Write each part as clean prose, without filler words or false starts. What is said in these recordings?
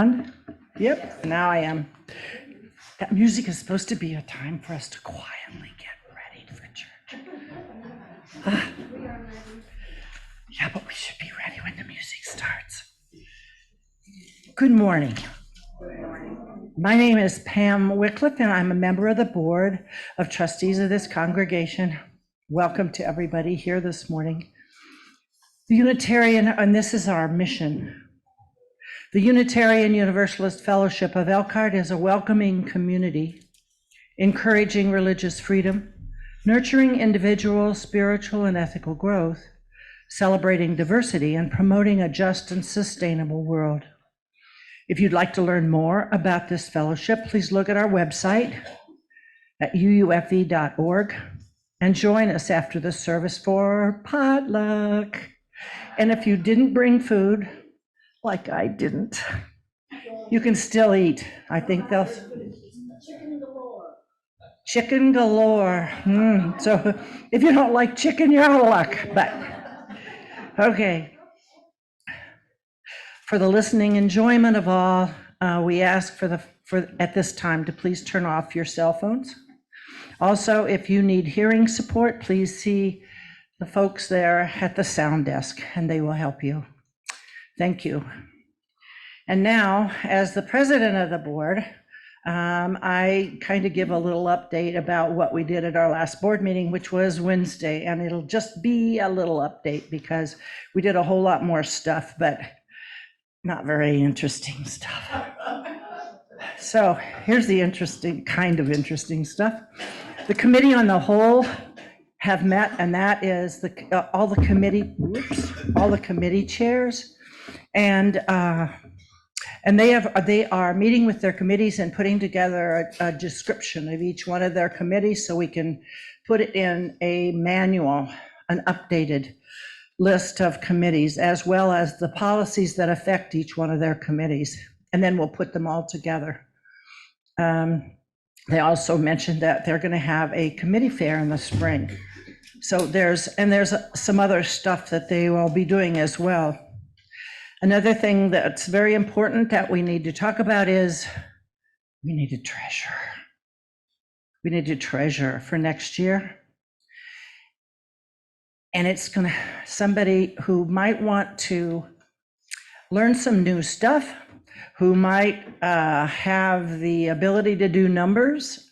On? Yep, now I am. That music is supposed to be a time for us to quietly get ready for church. Yeah, but we should be ready when the music starts. Good morning. My name is Pam Wycliffe, and I'm a member of the Board of Trustees of this congregation. Welcome to everybody here this morning. The Unitarian, and this is our mission. The Unitarian Universalist Fellowship of Elkhart is a welcoming community, encouraging religious freedom, nurturing individual, spiritual, and ethical growth, celebrating diversity, and promoting a just and sustainable world. If you'd like to learn more about this fellowship, please look at our website at uufe.org and join us after the service for potluck. And if you didn't bring food, like I didn't, you can still eat. I think they'll. Chicken galore. Chicken galore. So if you don't like chicken, you're out of luck. But okay. For the listening enjoyment of all, we ask for at this time to please turn off your cell phones. Also, if you need hearing support, please see the folks there at the sound desk, and they will help you. Thank you. And now, as the president of the board, I kind of give a little update about what we did at our last board meeting, which was Wednesday, and it'll just be a little update because we did a whole lot more stuff, but not very interesting stuff. So here's the interesting stuff. The committee on the whole have met, and that is all the committee chairs, and they are meeting with their committees and putting together a description of each one of their committees so we can put it in a manual, an updated list of committees, as well as the policies that affect each one of their committees, and then we'll put them all together. They also mentioned that they're going to have a committee fair in the spring. So there's some other stuff that they will be doing as well. Another thing that's very important that we need to talk about is we need to treasure. We need to treasure for next year. And it's somebody who might want to learn some new stuff, who might have the ability to do numbers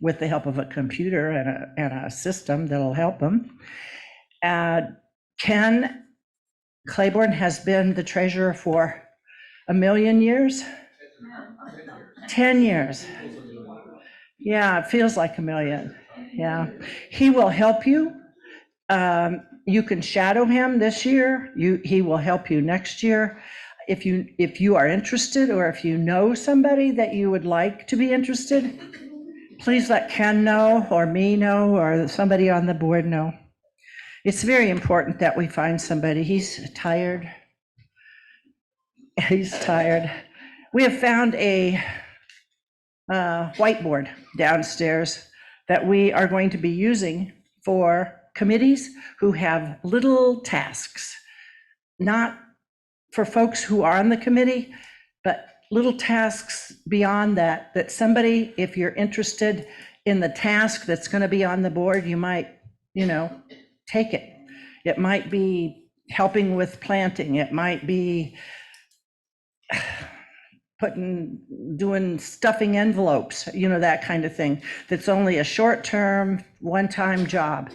with the help of a computer and a system that'll help them. Ken Claiborne has been the treasurer for 1,000,000 years. 10 years. Yeah, it feels like 1,000,000. Yeah, he will help you. You can shadow him this year. He will help you next year. If you are interested, or if you know somebody that you would like to be interested, please let Ken know, or me know, or somebody on the board know. It's very important that we find somebody. He's tired. We have found a whiteboard downstairs that we are going to be using for committees who have little tasks, not for folks who are on the committee, but little tasks beyond that somebody, if you're interested in the task that's going to be on the board, you might, take it. It might be helping with planting. It might be doing stuffing envelopes, that kind of thing. That's only a short-term, one-time job.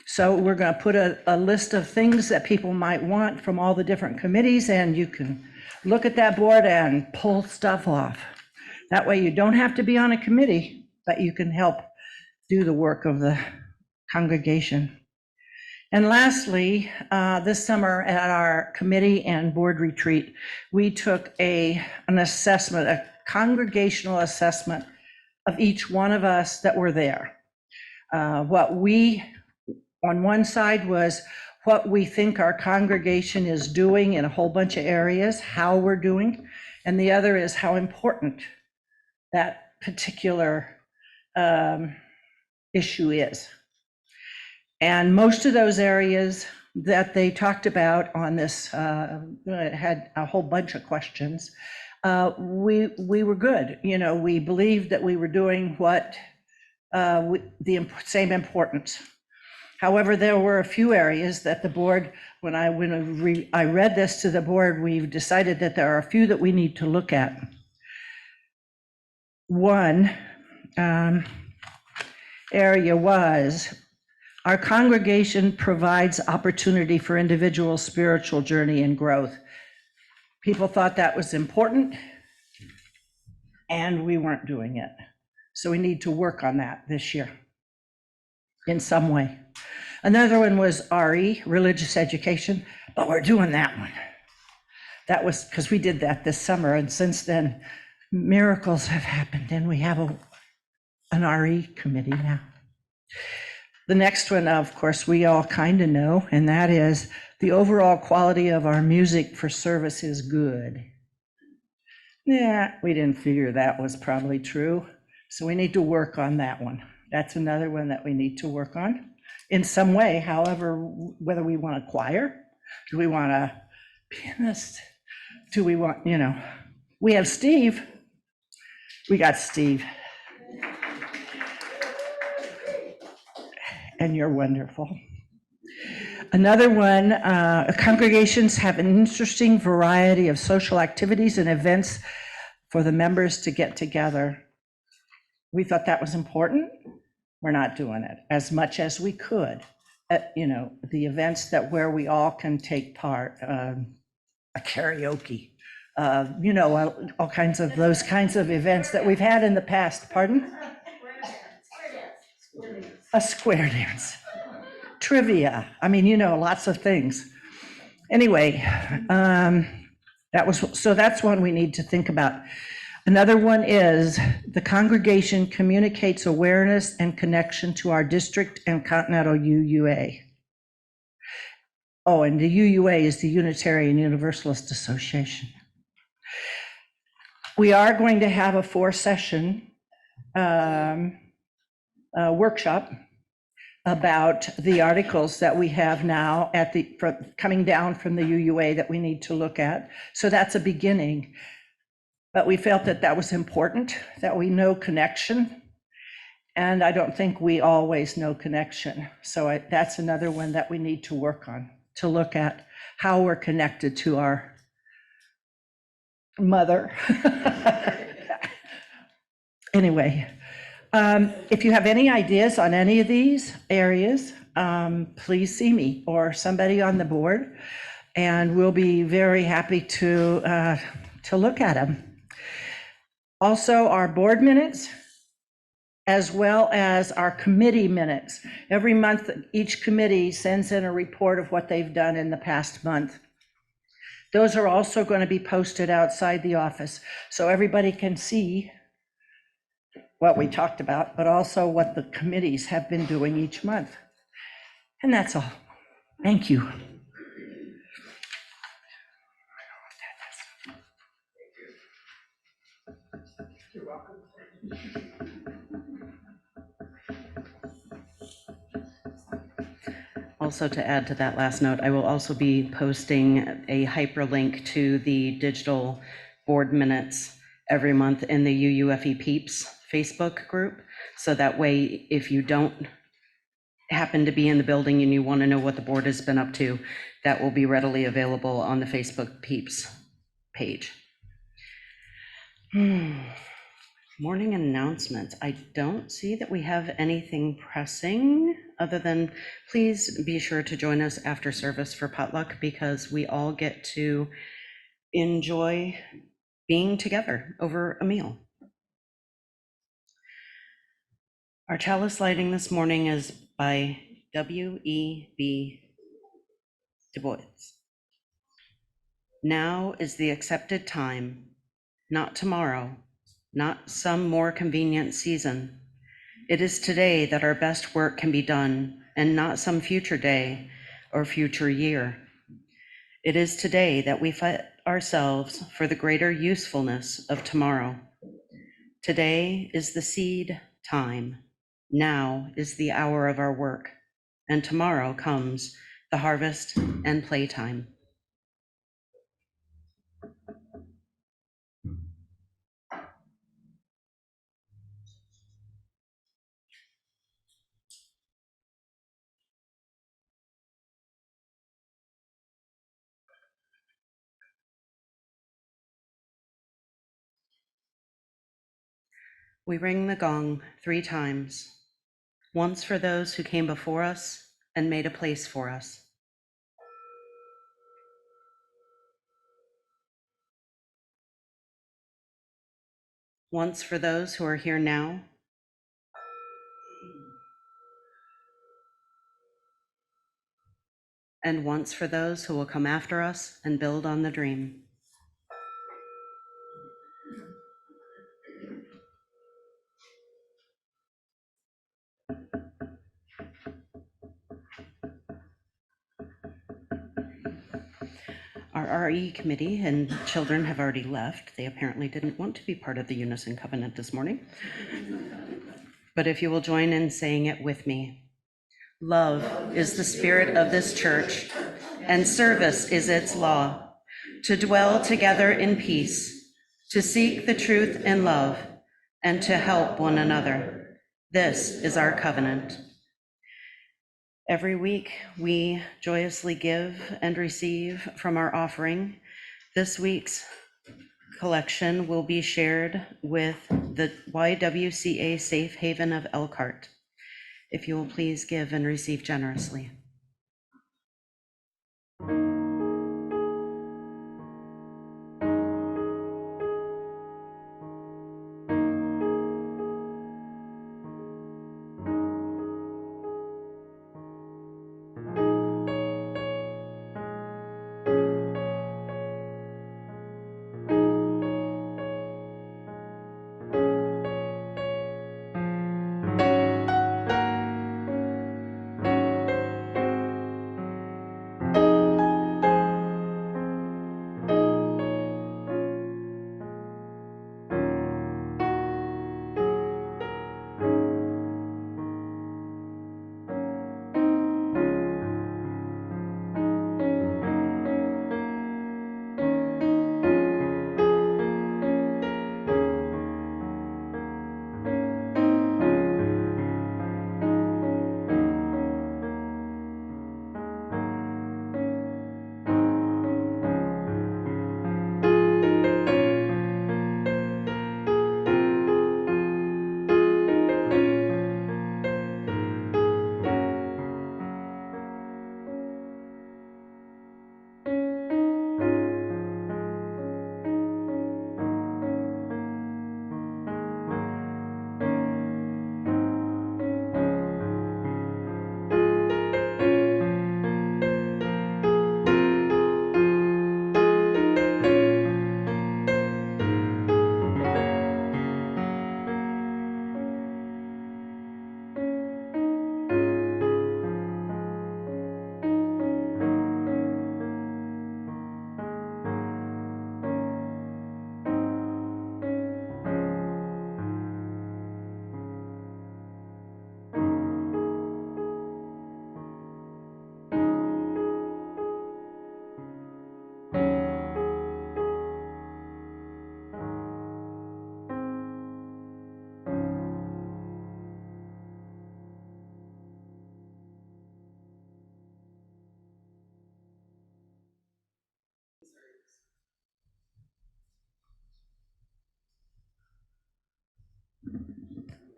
So we're going to put a list of things that people might want from all the different committees, and you can look at that board and pull stuff off. That way you don't have to be on a committee, but you can help do the work of the congregation. And lastly, this summer at our committee and board retreat, we took an assessment, a congregational assessment of each one of us that were there. What we, on one side, was what we think our congregation is doing in a whole bunch of areas, how we're doing, and the other is how important that particular issue is. And most of those areas that they talked about on this, it had a whole bunch of questions. We were good. We believed that we were doing what the same importance. However, there were a few areas that the board, when I read this to the board, we've decided that there are a few that we need to look at. One area was, our congregation provides opportunity for individual spiritual journey and growth. People thought that was important, and we weren't doing it. So we need to work on that this year in some way. Another one was RE, religious education, but we're doing that one. That was because we did that this summer, and since then, miracles have happened, and we have an RE committee now. The next one, of course, we all kind of know, and that is the overall quality of our music for service is good. Yeah, we didn't figure that was probably true, so we need to work on that one. That's another one that we need to work on in some way. However, whether we want a choir, do we want a pianist, do we want, we have Steve. We got Steve. And you're wonderful. Another one, congregations have an interesting variety of social activities and events for the members to get together. We thought that was important. We're not doing it as much as we could. The events where we all can take part, a karaoke, all kinds of those kinds of events that we've had in the past. Pardon? A square dance, trivia. Lots of things. Anyway, that's one we need to think about. Another one is the congregation communicates awareness and connection to our district and continental UUA. Oh, and the UUA is the Unitarian Universalist Association. We are going to have a 4-session workshop about the articles that we have now coming down from the UUA that we need to look at. So that's a beginning. But we felt that was important, that we know connection. And I don't think we always know connection. So that's another one that we need to work on, to look at how we're connected to our mother. Anyway, if you have any ideas on any of these areas, please see me or somebody on the board, and we'll be very happy to look at them. Also, our board minutes, as well as our committee minutes. Every month, each committee sends in a report of what they've done in the past month. Those are also going to be posted outside the office, so everybody can see what we talked about, but also what the committees have been doing each month. And that's all. Thank you. You're welcome. Also, to add to that last note, I will also be posting a hyperlink to the digital board minutes every month in the UUFE Peeps Facebook group. So that way, if you don't happen to be in the building and you want to know what the board has been up to, that will be readily available on the Facebook Peeps page. Morning announcements. I don't see that we have anything pressing other than please be sure to join us after service for potluck, because we all get to enjoy being together over a meal. Our chalice lighting this morning is by W.E.B. Du Bois. Now is the accepted time, not tomorrow, not some more convenient season. It is today that our best work can be done, and not some future day or future year. It is today that we fit ourselves for the greater usefulness of tomorrow. Today is the seed time. Now is the hour of our work, and tomorrow comes the harvest, and playtime. We ring the gong 3 times, once for those who came before us and made a place for us. Once for those who are here now, and once for those who will come after us and build on the dream. Our RE committee and children have already left. They apparently didn't want to be part of the Unison Covenant this morning. But if you will join in saying it with me. Love is the spirit of this church, and service is its law, to dwell together in peace, to seek the truth in love, and to help one another. This is our covenant. Every week, we joyously give and receive from our offering. This week's collection will be shared with the YWCA Safe Haven of Elkhart. If you will please give and receive generously.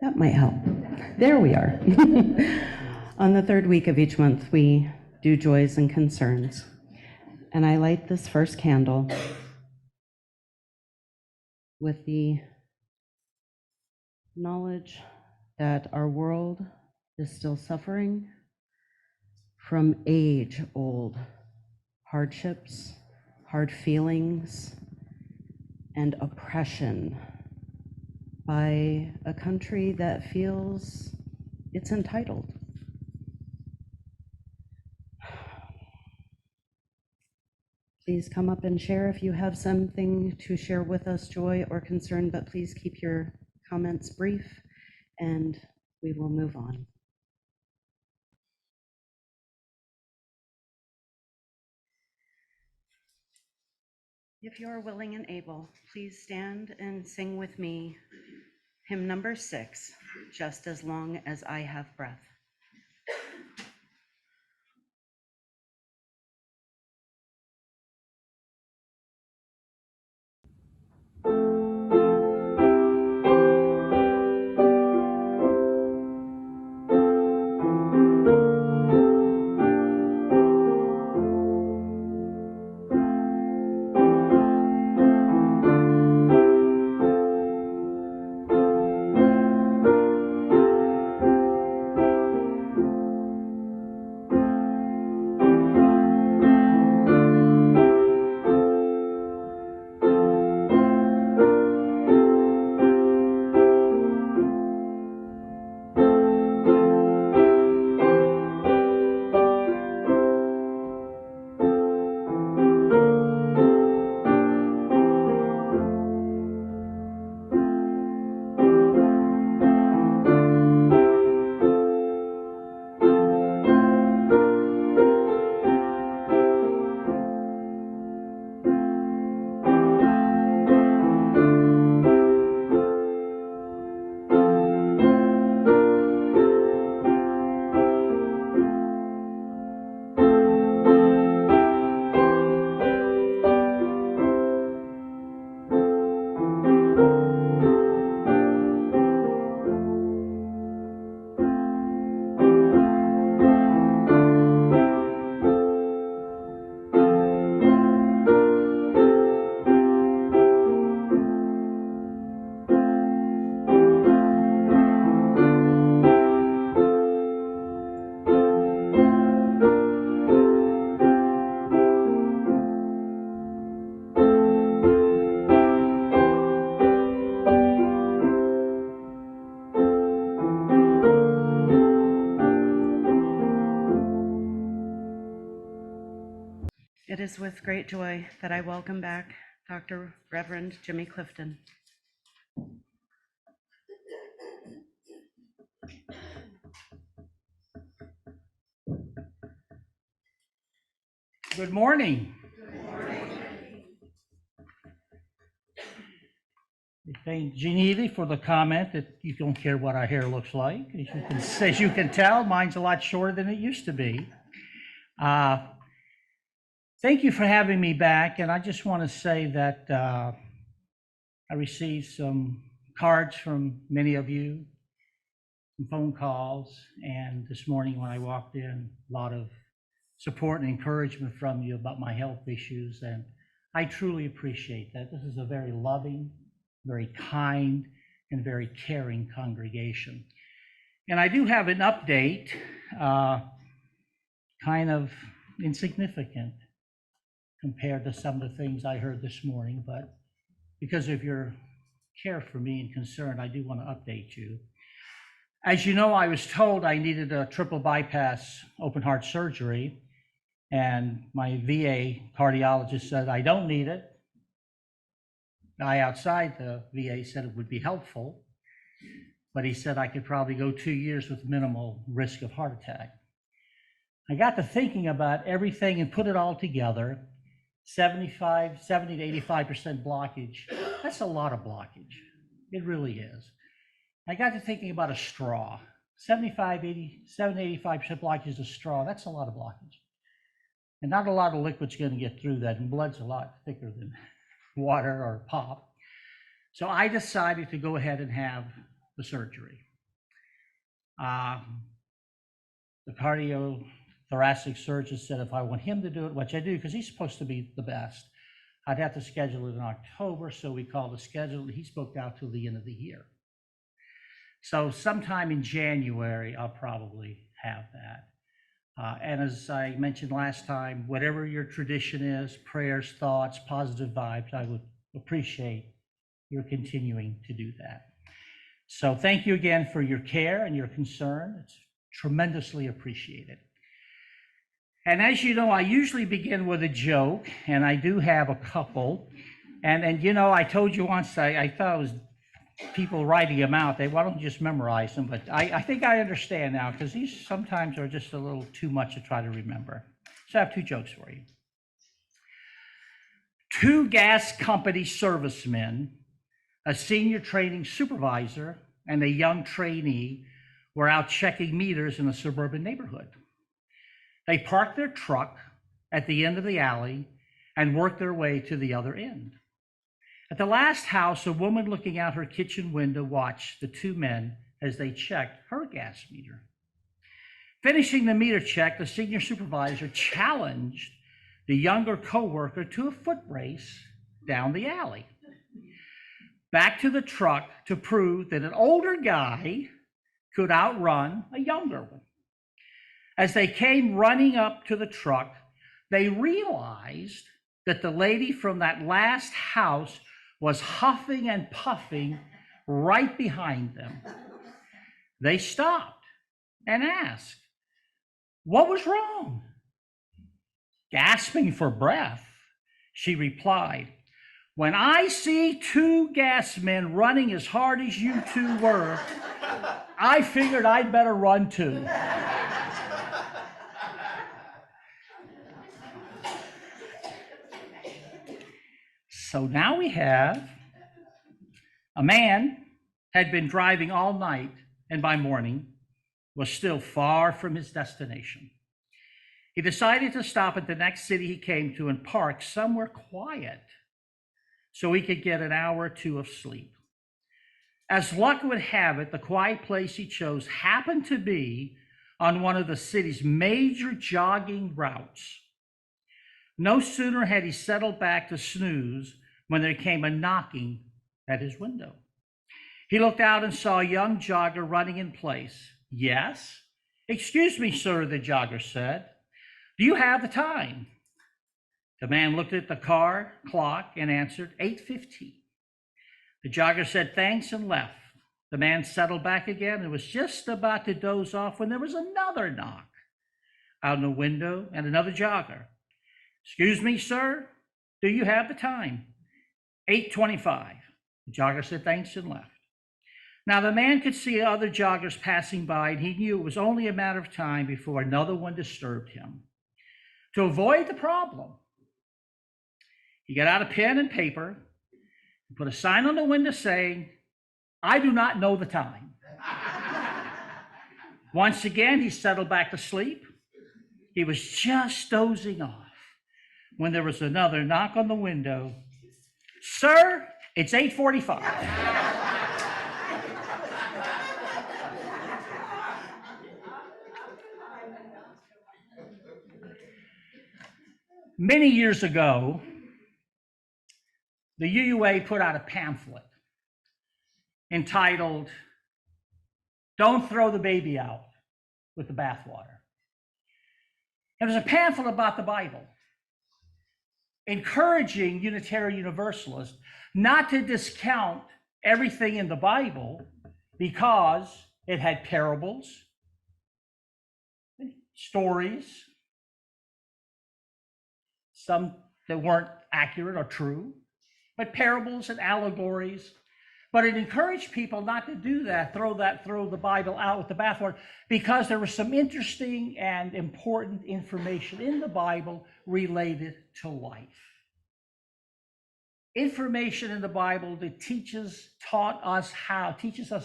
That might help. There we are. On the 3rd week of each month, we do joys and concerns. And I light this first candle with the knowledge that our world is still suffering from age-old hardships, hard feelings, and oppression by a country that feels it's entitled. Please come up and share if you have something to share with us, joy or concern, but please keep your comments brief and we will move on. If you are willing and able, please stand and sing with me hymn number 6, Just as Long as I Have Breath. It is with great joy that I welcome back Dr. Reverend Jimmy Clifton. Good morning. I thank Geneva for the comment that you don't care what our hair looks like. As you can tell, mine's a lot shorter than it used to be. Thank you for having me back, and I just want to say that I received some cards from many of you, some phone calls, and this morning when I walked in, a lot of support and encouragement from you about my health issues, and I truly appreciate that. This is a very loving, very kind, and very caring congregation. And I do have an update, kind of insignificant compared to some of the things I heard this morning, but because of your care for me and concern, I do want to update you. As you know, I was told I needed a triple bypass open heart surgery, and my VA cardiologist said I don't need it. The guy outside the VA said it would be helpful, but he said I could probably go 2 years with minimal risk of heart attack. I got to thinking about everything and put it all together. 70 to 85% blockage. That's a lot of blockage. It really is. I got to thinking about a straw. 75 to 85% blockage is a straw. That's a lot of blockage. And not a lot of liquid's going to get through that, and blood's a lot thicker than water or pop. So I decided to go ahead and have the surgery. The cardiothoracic surgeon said if I want him to do it, which I do because he's supposed to be the best, I'd have to schedule it in October, so we called the schedule. He's booked out till the end of the year. So sometime in January, I'll probably have that. And as I mentioned last time, whatever your tradition is, prayers, thoughts, positive vibes, I would appreciate your continuing to do that. So thank you again for your care and your concern. It's tremendously appreciated. And as you know, I usually begin with a joke, and I do have a couple. And you know, I told you once, I thought it was people writing them out. Why don't you just memorize them? But I think I understand now, because these sometimes are just a little too much to try to remember. So I have two jokes for you. Two gas company servicemen, a senior training supervisor, and a young trainee were out checking meters in a suburban neighborhood. They parked their truck at the end of the alley and worked their way to the other end. At the last house, a woman looking out her kitchen window watched the two men as they checked her gas meter. Finishing the meter check, the senior supervisor challenged the younger coworker to a foot race down the alley, back to the truck to prove that an older guy could outrun a younger one. As they came running up to the truck, they realized that the lady from that last house was huffing and puffing right behind them. They stopped and asked, "What was wrong?" Gasping for breath, she replied, "When I see two gas men running as hard as you two were, I figured I'd better run too." So now we have a man had been driving all night and by morning was still far from his destination. He decided to stop at the next city he came to and park somewhere quiet so he could get an hour or two of sleep. As luck would have it, the quiet place he chose happened to be on one of the city's major jogging routes. No sooner had he settled back to snooze when there came a knocking at his window. He looked out and saw a young jogger running in place. "Yes? Excuse me, sir," the jogger said. "Do you have the time?" The man looked at the car clock and answered, 8:15. The jogger said thanks and left. The man settled back again and was just about to doze off when there was another knock out in the window and another jogger. "Excuse me, sir, do you have the time?" 8:25. The jogger said thanks and left. Now the man could see other joggers passing by, and he knew it was only a matter of time before another one disturbed him. To avoid the problem, he got out a pen and paper and put a sign on the window saying, "I do not know the time." Once again, he settled back to sleep. He was just dozing off when there was another knock on the window. "Sir, it's 8:45. Many years ago, the UUA put out a pamphlet entitled, "Don't Throw the Baby Out with the Bathwater." It was a pamphlet about the Bible, encouraging Unitarian Universalists not to discount everything in the Bible because it had parables, stories, some that weren't accurate or true, but parables and allegories. But it encouraged people not to do that, throw the Bible out with the bathwater, because there was some interesting and important information in the Bible related to life. Information in the Bible that teaches us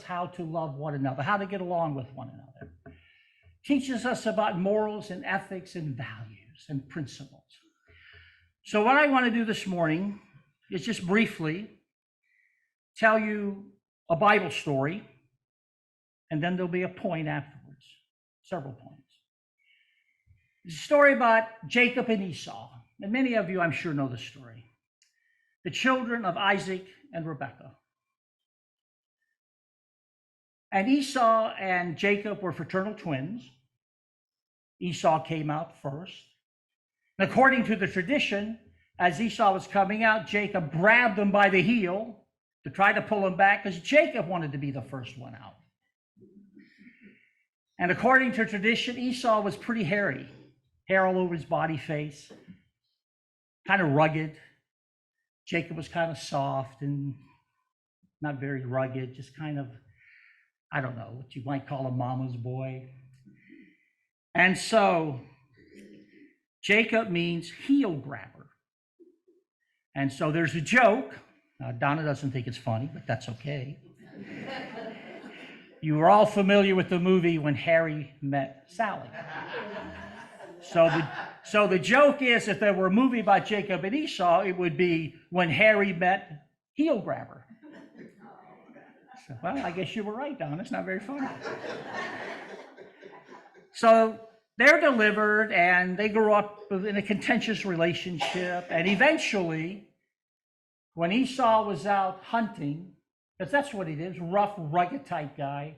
how to love one another, how to get along with one another. Teaches us about morals and ethics and values and principles. So what I want to do this morning is just briefly tell you a Bible story, and then there'll be a point afterwards, several points. It's a story about Jacob and Esau, and many of you, I'm sure, know the story. The children of Isaac and Rebekah. And Esau and Jacob were fraternal twins. Esau came out first. And according to the tradition, as Esau was coming out, Jacob grabbed him by the heel to try to pull him back, because Jacob wanted to be the first one out. And according to tradition, Esau was pretty hairy, hair all over his body, face, kind of rugged. Jacob was kind of soft and not very rugged, just kind of, I don't know, what you might call a mama's boy. And so Jacob means heel grabber. And so there's a joke. Donna doesn't think it's funny, but that's okay. You are all familiar with the movie When Harry Met Sally. So the joke is, if there were a movie about Jacob and Esau, it would be When Harry Met Heel Grabber. So, well, I guess you were right, Donna. It's not very funny. So they're delivered, and they grow up in a contentious relationship. And eventually, when Esau was out hunting, because that's what he is, rough, rugged type guy,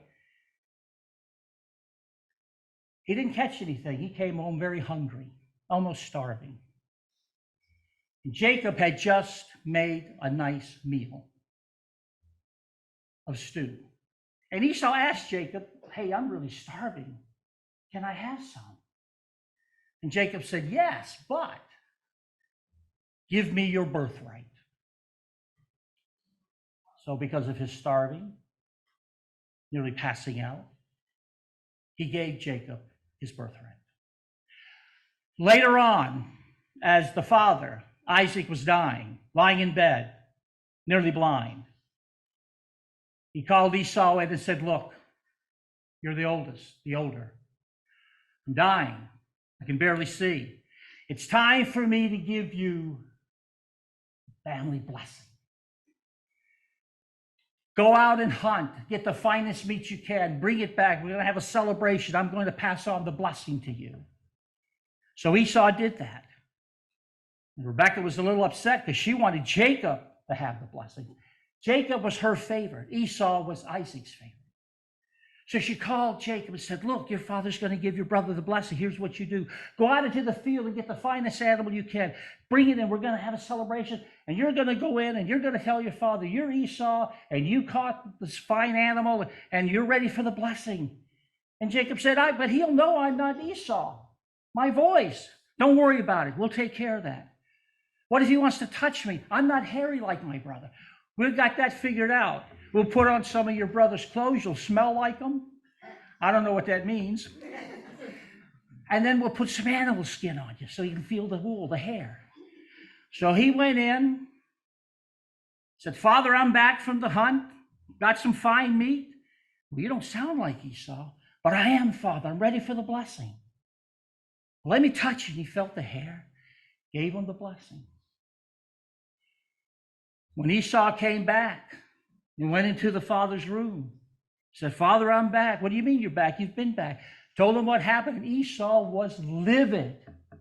he didn't catch anything. He came home very hungry, almost starving. And Jacob had just made a nice meal of stew. And Esau asked Jacob, hey, I'm really starving. Can I have some? And Jacob said, yes, but give me your birthright. So because of his starving, nearly passing out, he gave Jacob his birthright. Later on, as the father, Isaac, was dying, lying in bed, nearly blind, he called Esau in and said, look, you're the oldest, the older. I'm dying. I can barely see. It's time for me to give you a family blessing. Go out and hunt. Get the finest meat you can. Bring it back. We're going to have a celebration. I'm going to pass on the blessing to you. So Esau did that. And Rebekah was a little upset because she wanted Jacob to have the blessing. Jacob was her favorite. Esau was Isaac's favorite. So she called Jacob and said, look, your father's going to give your brother the blessing. Here's what you do. Go out into the field and get the finest animal you can. Bring it in. We're going to have a celebration. And you're going to go in and you're going to tell your father, you're Esau, and you caught this fine animal, and you're ready for the blessing. And Jacob said, but he'll know I'm not Esau. My voice. Don't worry about it. We'll take care of that. What if he wants to touch me? I'm not hairy like my brother. We've got that figured out. We'll put on some of your brother's clothes. You'll smell like them. I don't know what that means. And then we'll put some animal skin on you so you can feel the wool, the hair. So he went in, said, Father, I'm back from the hunt. Got some fine meat. Well, you don't sound like Esau, but I am, Father. I'm ready for the blessing. Let me touch you. And he felt the hair, gave him the blessing. When Esau came back, he went into the father's room. Said, Father, I'm back. What do you mean you're back? You've been back. Told him what happened. And Esau was livid. And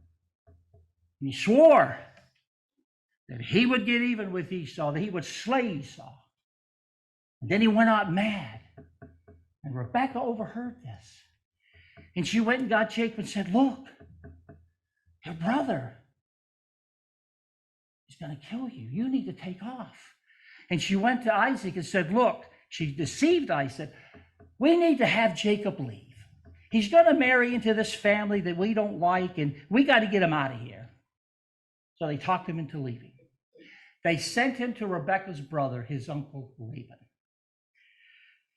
he swore that he would get even with Esau, that he would slay Esau. And then he went out mad. And Rebekah overheard this. And she went and got Jacob and said, look, your brother is going to kill you. You need to take off. And she went to Isaac and said, look, she deceived Isaac. We need to have Jacob leave. He's going to marry into this family that we don't like, and we got to get him out of here. So they talked him into leaving. They sent him to Rebekah's brother, his uncle Laban.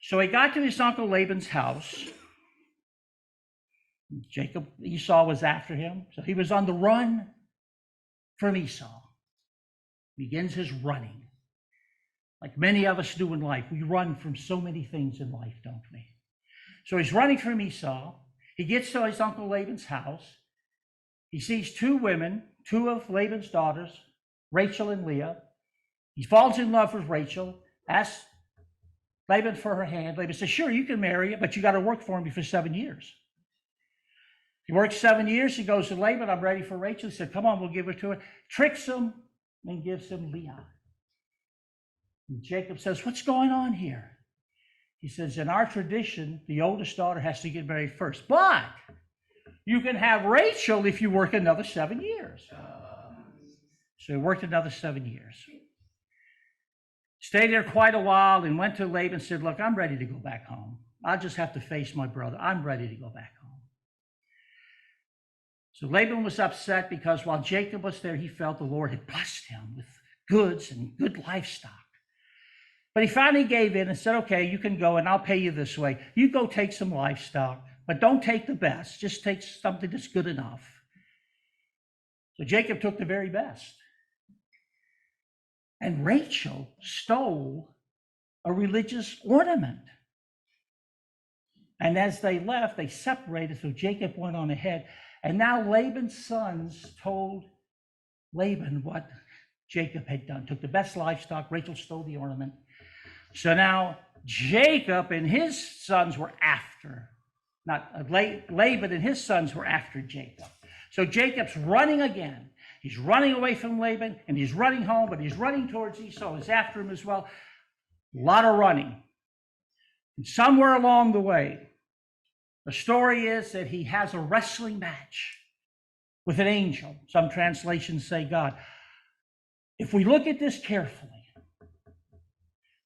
So he got to his uncle Laban's house. Esau was after him. So he was on the run from Esau. Begins his running. Like many of us do in life, we run from so many things in life, don't we? So he's running from Esau. He gets to his uncle Laban's house. He sees two women, two of Laban's daughters, Rachel and Leah. He falls in love with Rachel, asks Laban for her hand. Laban says, sure, you can marry her, but you got to work for me for 7 years. He works 7 years. He goes to Laban, I'm ready for Rachel. He said, come on, we'll give her to her. Tricks him and gives him Leah. And Jacob says, what's going on here? He says, in our tradition, the oldest daughter has to get married first. But you can have Rachel if you work another 7 years. So he worked another 7 years. Stayed there quite a while and went to Laban and said, look, I'm ready to go back home. I'll just have to face my brother. I'm ready to go back home. So Laban was upset because while Jacob was there, he felt the Lord had blessed him with goods and good livestock. But he finally gave in and said, okay, you can go and I'll pay you this way. You go take some livestock, but don't take the best. Just take something that's good enough. So Jacob took the very best. And Rachel stole a religious ornament. And as they left, they separated, so Jacob went on ahead. And now Laban's sons told Laban what Jacob had done. Took the best livestock, Rachel stole the ornament. So now Jacob and his sons were after, Laban and his sons were after Jacob. So Jacob's running again. He's running away from Laban, and he's running home, but he's running towards Esau. He's after him as well. A lot of running. And somewhere along the way, the story is that he has a wrestling match with an angel. Some translations say God. If we look at this carefully,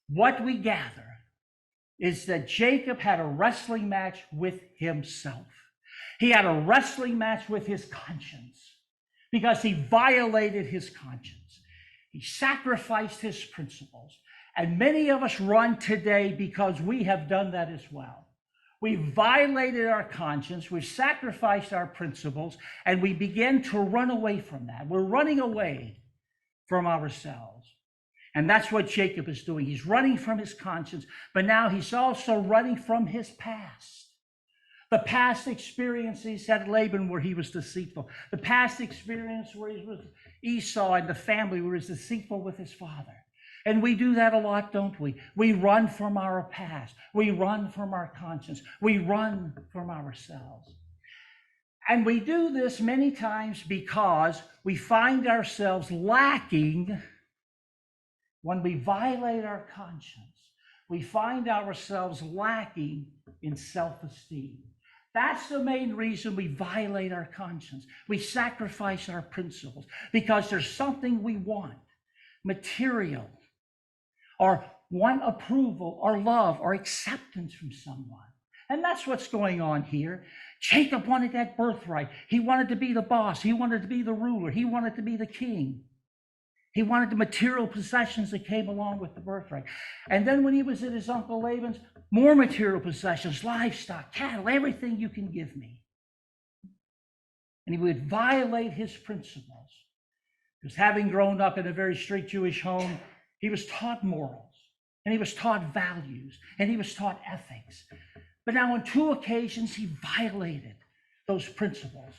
what we gather is that Jacob had a wrestling match with himself. He had a wrestling match with his conscience because he violated his conscience. He sacrificed his principles. And many of us run today because we have done that as well. We violated our conscience, we've sacrificed our principles, and we begin to run away from that. We're running away from ourselves. And that's what Jacob is doing. He's running from his conscience, but now he's also running from his past. The past experiences at Laban where he was deceitful. The past experience where he was with Esau and the family where he was deceitful with his father. And we do that a lot, don't we? We run from our past. We run from our conscience. We run from ourselves. And we do this many times because we find ourselves lacking when we violate our conscience. We find ourselves lacking in self-esteem. That's the main reason we violate our conscience. We sacrifice our principles because there's something we want, material, or want approval, or love, or acceptance from someone. And that's what's going on here. Jacob wanted that birthright. He wanted to be the boss. He wanted to be the ruler. He wanted to be the king. He wanted the material possessions that came along with the birthright. And then when he was at his uncle Laban's, more material possessions, livestock, cattle, everything you can give me. And he would violate his principles. Because having grown up in a very strict Jewish home, he was taught morals, and he was taught values, and he was taught ethics. But now on 2 occasions, he violated those principles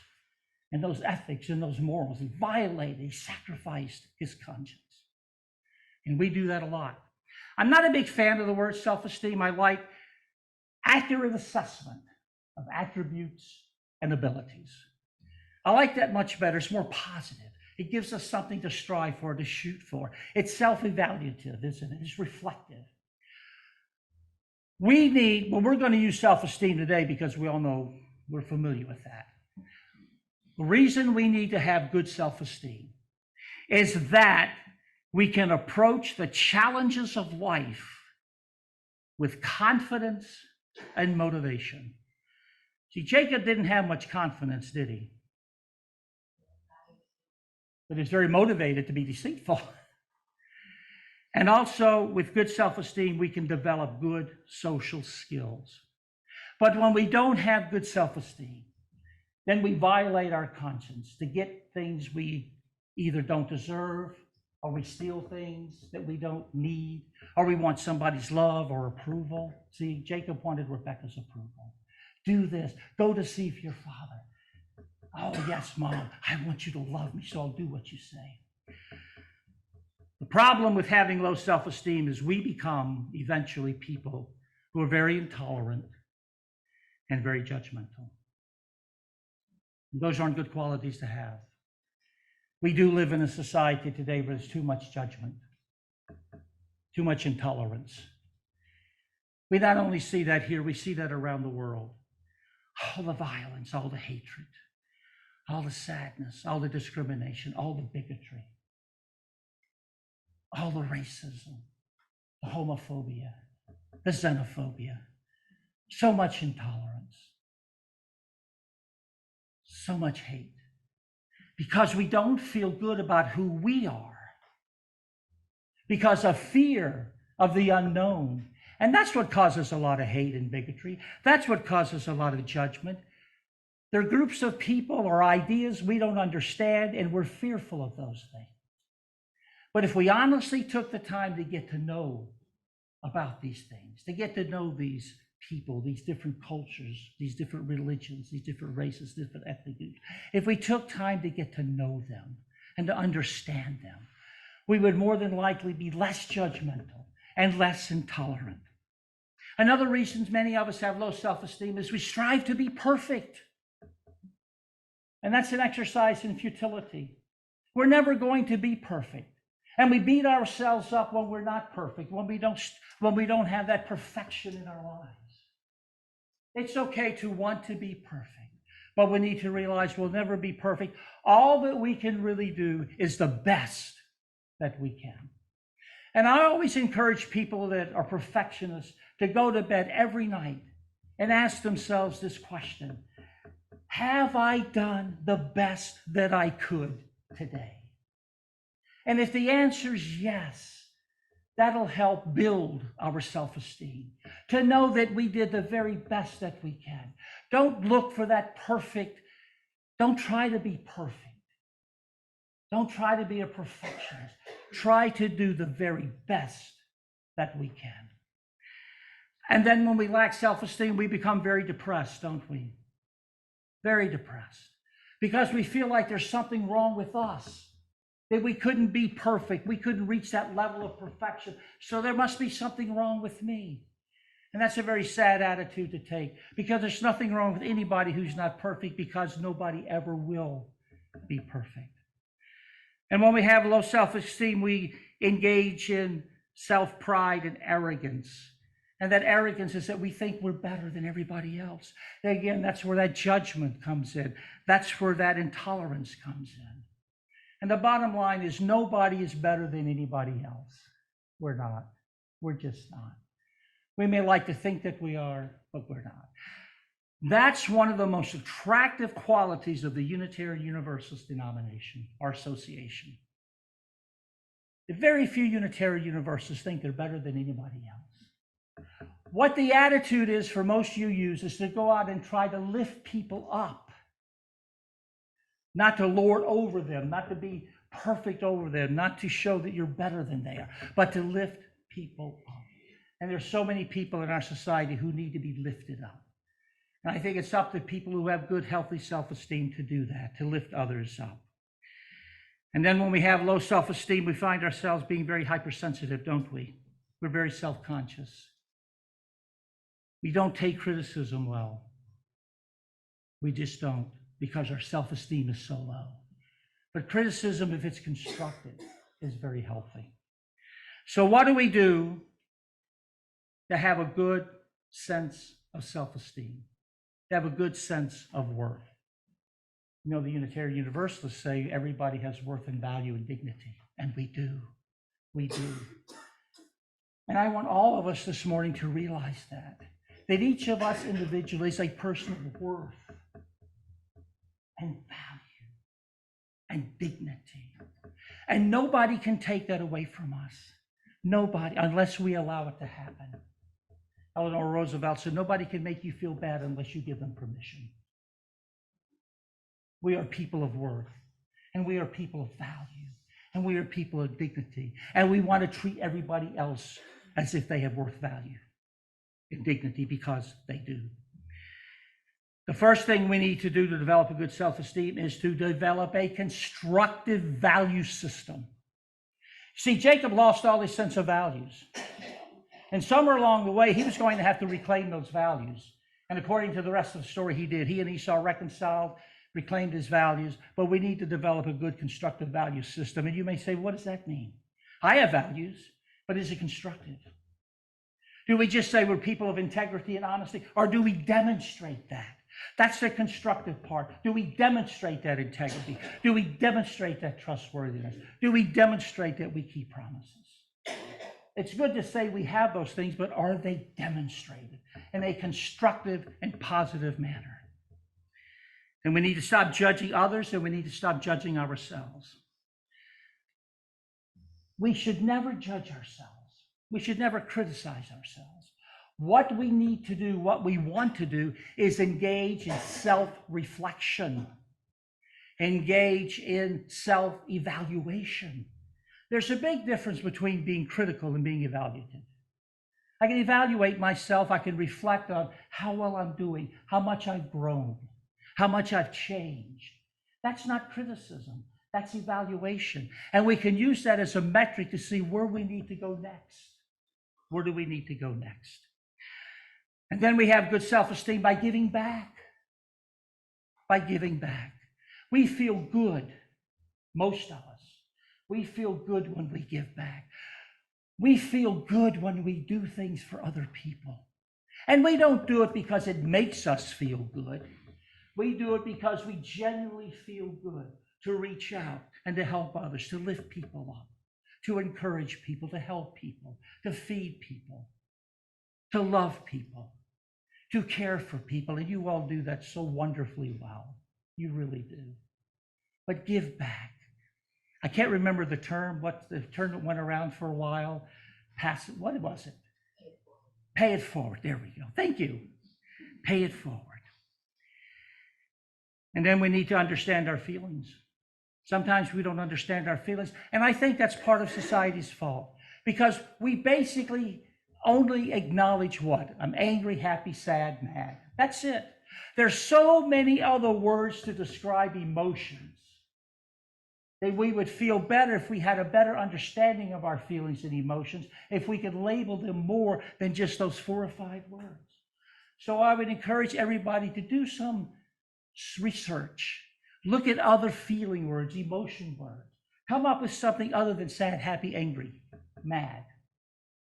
and those ethics and those morals. He violated, he sacrificed his conscience. And we do that a lot. I'm not a big fan of the word self-esteem. I like accurate assessment of attributes and abilities. I like that much better. It's more positive. It gives us something to strive for, to shoot for. It's self-evaluative, isn't it? It's reflective. We're going to use self-esteem today because we all know we're familiar with that. The reason we need to have good self-esteem is that we can approach the challenges of life with confidence and motivation. See, Jacob didn't have much confidence, did he? But he's very motivated to be deceitful. And also, with good self-esteem, we can develop good social skills. But when we don't have good self-esteem, then we violate our conscience to get things we either don't deserve, or we steal things that we don't need, or we want somebody's love or approval. See, Jacob wanted Rebekah's approval. Do this. Go deceive your father. Oh, yes, Mom, I want you to love me, so I'll do what you say. The problem with having low self-esteem is we become eventually people who are very intolerant and very judgmental. And those aren't good qualities to have. We do live in a society today where there's too much judgment, too much intolerance. We not only see that here, we see that around the world. All the violence, all the hatred, all the sadness, all the discrimination, all the bigotry, all the racism, the homophobia, the xenophobia, so much intolerance, so much hate, because we don't feel good about who we are, because of fear of the unknown. And that's what causes a lot of hate and bigotry. That's what causes a lot of judgment. There are groups of people or ideas we don't understand, and we're fearful of those things. But if we honestly took the time to get to know about these things, to get to know these people, these different cultures, these different religions, these different races, different ethnic groups, if we took time to get to know them and to understand them, we would more than likely be less judgmental and less intolerant. Another reason many of us have low self-esteem is we strive to be perfect. And that's an exercise in futility. We're never going to be perfect. And we beat ourselves up when we're not perfect, when we don't have that perfection in our lives. It's okay to want to be perfect, but we need to realize we'll never be perfect. All that we can really do is the best that we can. And I always encourage people that are perfectionists to go to bed every night and ask themselves this question: have I done the best that I could today? And if the answer is yes, that'll help build our self-esteem, to know that we did the very best that we can. Don't look for that perfect. Don't try to be perfect. Don't try to be a perfectionist. Try to do the very best that we can. And then when we lack self-esteem, we become very depressed, don't we? Very depressed. Because we feel like there's something wrong with us, that we couldn't be perfect. We couldn't reach that level of perfection. So there must be something wrong with me. And that's a very sad attitude to take, because there's nothing wrong with anybody who's not perfect, because nobody ever will be perfect. And when we have low self-esteem, we engage in self-pride and arrogance. And that arrogance is that we think we're better than everybody else. And again, that's where that judgment comes in. That's where that intolerance comes in. And the bottom line is nobody is better than anybody else. We're not. We're just not. We may like to think that we are, but we're not. That's one of the most attractive qualities of the Unitarian Universalist denomination, our association. Very few Unitarian Universalists think they're better than anybody else. What the attitude is for most UUs is to go out and try to lift people up, not to lord over them, not to be perfect over them, not to show that you're better than they are, but to lift people up. And there's so many people in our society who need to be lifted up. And I think it's up to people who have good, healthy self-esteem to do that, to lift others up. And then when we have low self-esteem, we find ourselves being very hypersensitive, don't we? We're very self-conscious. We don't take criticism well. We just don't, because our self-esteem is so low. But criticism, if it's constructive, is very healthy. So what do we do to have a good sense of self-esteem, to have a good sense of worth? You know, the Unitarian Universalists say everybody has worth and value and dignity, and we do. We do. And I want all of us this morning to realize that each of us individually is a person of worth and value and dignity. And nobody can take that away from us. Nobody, unless we allow it to happen. Eleanor Roosevelt said, nobody can make you feel bad unless you give them permission. We are people of worth, and we are people of value, and we are people of dignity, and we want to treat everybody else as if they have worth, value, and dignity, because they do. The first thing we need to do to develop a good self-esteem is to develop a constructive value system. See, Jacob lost all his sense of values. And somewhere along the way, he was going to have to reclaim those values. And according to the rest of the story, he did. He and Esau reconciled, reclaimed his values, but we need to develop a good constructive value system. And you may say, what does that mean? I have values, but is it constructive? Do we just say we're people of integrity and honesty, or do we demonstrate that? That's the constructive part. Do we demonstrate that integrity? Do we demonstrate that trustworthiness? Do we demonstrate that we keep promises? It's good to say we have those things, but are they demonstrated in a constructive and positive manner? And we need to stop judging others, and we need to stop judging ourselves. We should never judge ourselves. We should never criticize ourselves. What we need to do, what we want to do, is engage in self-reflection, engage in self-evaluation, There's a big difference between being critical and being evaluative. I can evaluate myself. I can reflect on how well I'm doing, how much I've grown, how much I've changed. That's not criticism. That's evaluation. And we can use that as a metric to see where we need to go next. Where do we need to go next? And then we have good self-esteem by giving back. By giving back. We feel good, most of us. We feel good when we give back. We feel good when we do things for other people. And we don't do it because it makes us feel good. We do it because we genuinely feel good to reach out and to help others, to lift people up, to encourage people, to help people, to feed people, to love people, to care for people. And you all do that so wonderfully well. You really do. But give back. I can't remember the term, what the term that went around for a while. Pass it, what was it? Pay it forward. There we go. Thank you. Pay it forward. And then we need to understand our feelings. Sometimes we don't understand our feelings. And I think that's part of society's fault, because we basically only acknowledge what? I'm angry, happy, sad, mad. That's it. There's so many other words to describe emotions that we would feel better if we had a better understanding of our feelings and emotions, if we could label them more than just those 4 or 5 words. So I would encourage everybody to do some research. Look at other feeling words, emotion words. Come up with something other than sad, happy, angry, mad,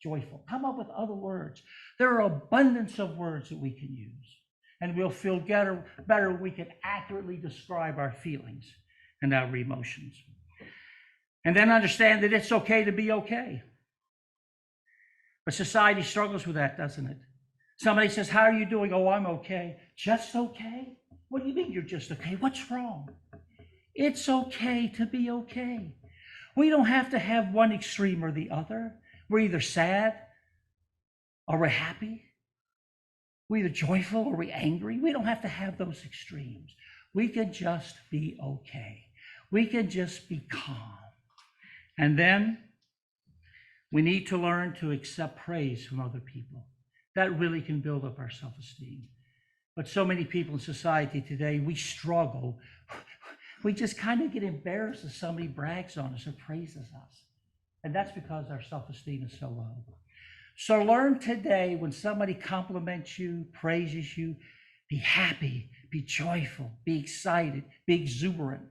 joyful. Come up with other words. There are abundance of words that we can use, and we'll feel better when we can accurately describe our feelings and our emotions. And then understand that it's okay to be okay. But society struggles with that, doesn't it? Somebody says, how are you doing? Oh, I'm okay. Just okay? What do you mean you're just okay? What's wrong? It's okay to be okay. We don't have to have one extreme or the other. We're either sad or we're happy. We're either joyful or we're angry. We don't have to have those extremes. We can just be okay. We can just be calm. And then we need to learn to accept praise from other people. That really can build up our self-esteem. But so many people in society today, we struggle. We just kind of get embarrassed if somebody brags on us or praises us. And that's because our self-esteem is so low. So learn today, when somebody compliments you, praises you, be happy, be joyful, be excited, be exuberant,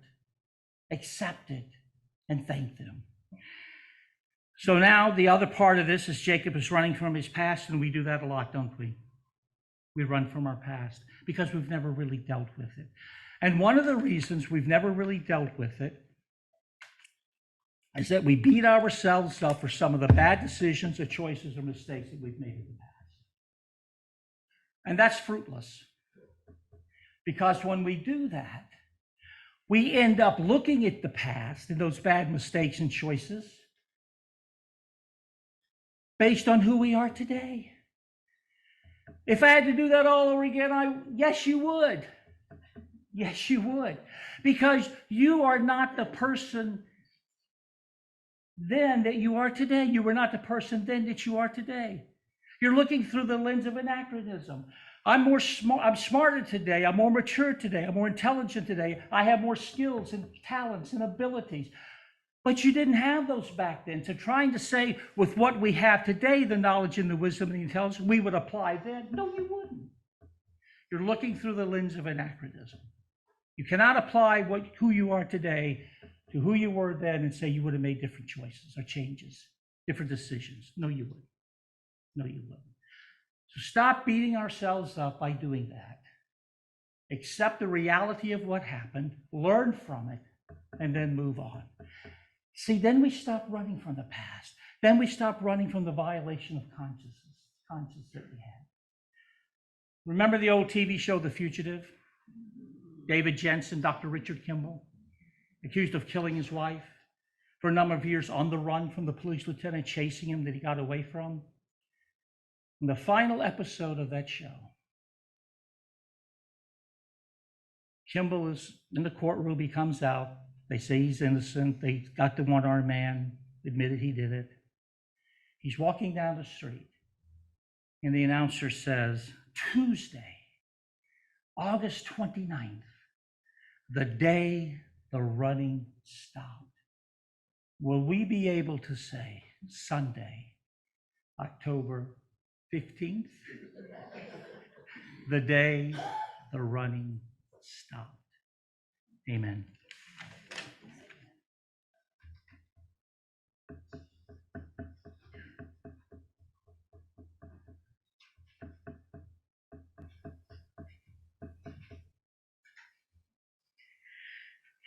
accept it, and thank them. So now the other part of this is Jacob is running from his past, and we do that a lot, don't we? We run from our past because we've never really dealt with it. And one of the reasons we've never really dealt with it is that we beat ourselves up for some of the bad decisions or choices or mistakes that we've made in the past. And that's fruitless, because when we do that, we end up looking at the past and those bad mistakes and choices based on who we are today. If I had to do that all over again, yes, you would. Yes, you would. Because you are not the person then that you are today. You were not the person then that you are today. You're looking through the lens of anachronism. I'm smarter today. I'm more mature today. I'm more intelligent today. I have more skills and talents and abilities. But you didn't have those back then. So trying to say with what we have today, the knowledge and the wisdom and the intelligence, we would apply then. No, you wouldn't. You're looking through the lens of anachronism. You cannot apply who you are today to who you were then and say you would have made different choices or changes, different decisions. No, you wouldn't. No, you wouldn't. So stop beating ourselves up by doing that. Accept the reality of what happened, learn from it, and then move on. See, then we stop running from the past. Then we stop running from the violation of conscience that we had. Remember the old TV show, The Fugitive? David Jensen, Dr. Richard Kimball, accused of killing his wife, for a number of years on the run from the police lieutenant chasing him that he got away from. In the final episode of that show, Kimball is in the courtroom. He comes out. They say he's innocent. They got the one-armed man. admitted he did it. He's walking down the street, and the announcer says, Tuesday, August 29th, the day the running stopped. Will we be able to say Sunday, October 15th, the day the running stopped? Amen.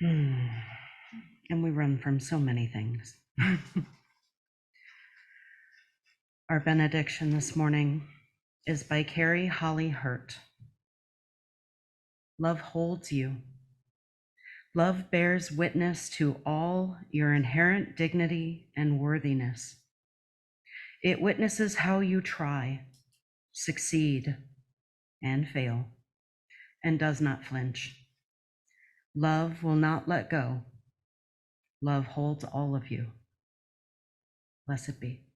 And we run from so many things. Our benediction this morning is by Carrie Holly Hurt. Love holds you. Love bears witness to all your inherent dignity and worthiness. It witnesses how you try, succeed, and fail, and does not flinch. Love will not let go. Love holds all of you. Blessed be.